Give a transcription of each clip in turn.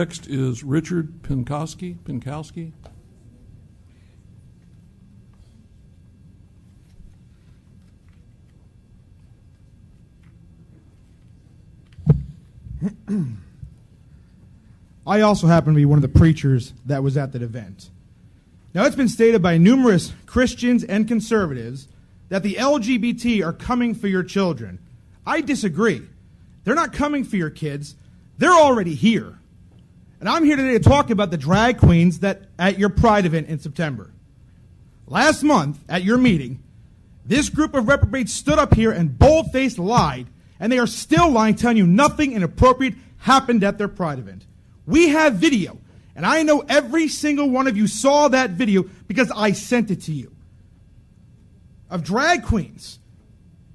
Next is Penkoski. I also happen to be one of the preachers that was at that event. Now, it's been stated by numerous Christians and conservatives that the LGBT are coming for your children. I disagree. They're not coming for your kids. They're already here. And I'm here today to talk about the drag queens that at your Pride event in September. Last month, at your meeting, this group of reprobates stood up here and bold-faced lied, and they are still lying, telling you nothing inappropriate happened at their Pride event. We have video, and I know every single one of you saw that video because I sent it to you, of drag queens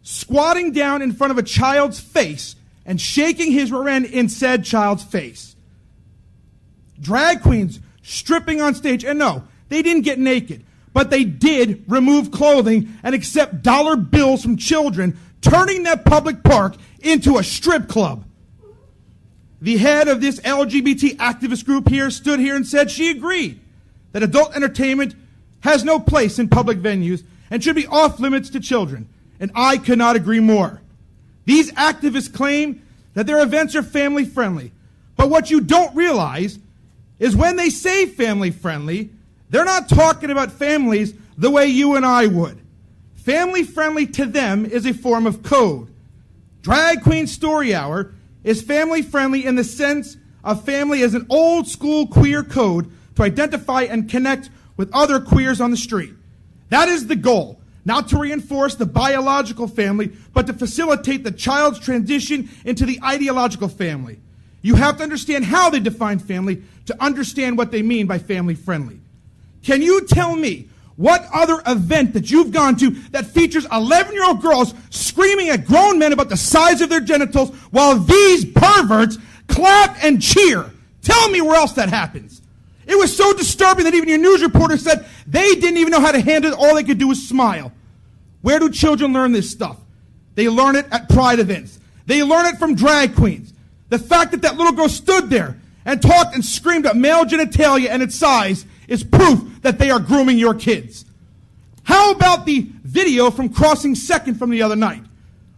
squatting down in front of a child's face and shaking his rear end in said child's face. Drag queens stripping on stage, and no, they didn't get naked, but they did remove clothing and accept dollar bills from children, turning that public park into a strip club. The head of this LGBT activist group here stood here and said she agreed that adult entertainment has no place in public venues and should be off limits to children. And I could not agree more. These activists claim that their events are family friendly. But what you don't realize is when they say family friendly, they're not talking about families the way you and I would. Family friendly to them is a form of code. Drag Queen Story Hour is family friendly in the sense of family as an old school queer code to identify and connect with other queers on the street. That is the goal, not to reinforce the biological family, but to facilitate the child's transition into the ideological family. You have to understand how they define family to understand what they mean by family friendly. Can you tell me what other event that you've gone to that features 11-year-old girls screaming at grown men about the size of their genitals while these perverts clap and cheer? Tell me where else that happens. It was so disturbing that even your news reporter said they didn't even know how to handle it. All they could do was smile. Where do children learn this stuff? They learn it at Pride events. They learn it from drag queens. The fact that that little girl stood there and talked and screamed at male genitalia and its size is proof that they are grooming your kids. How about the video from Crossing Second from the other night,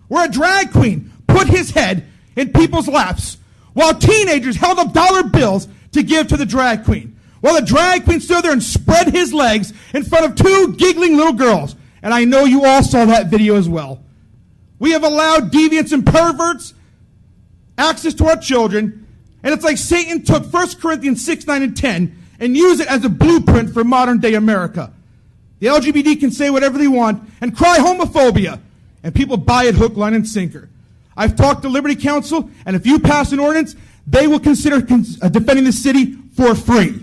where a drag queen put his head in people's laps while teenagers held up dollar bills to give to the drag queen, while the drag queen stood there and spread his legs in front of two giggling little girls. And I know you all saw that video as well. We have allowed deviants and perverts access to our children, and it's like Satan took 1 Corinthians 6, 9, and 10 and used it as a blueprint for modern-day America. The LGBT can say whatever they want and cry homophobia, and people buy it hook, line, and sinker. I've talked to Liberty Counsel, and if you pass an ordinance, they will consider defending the city for free.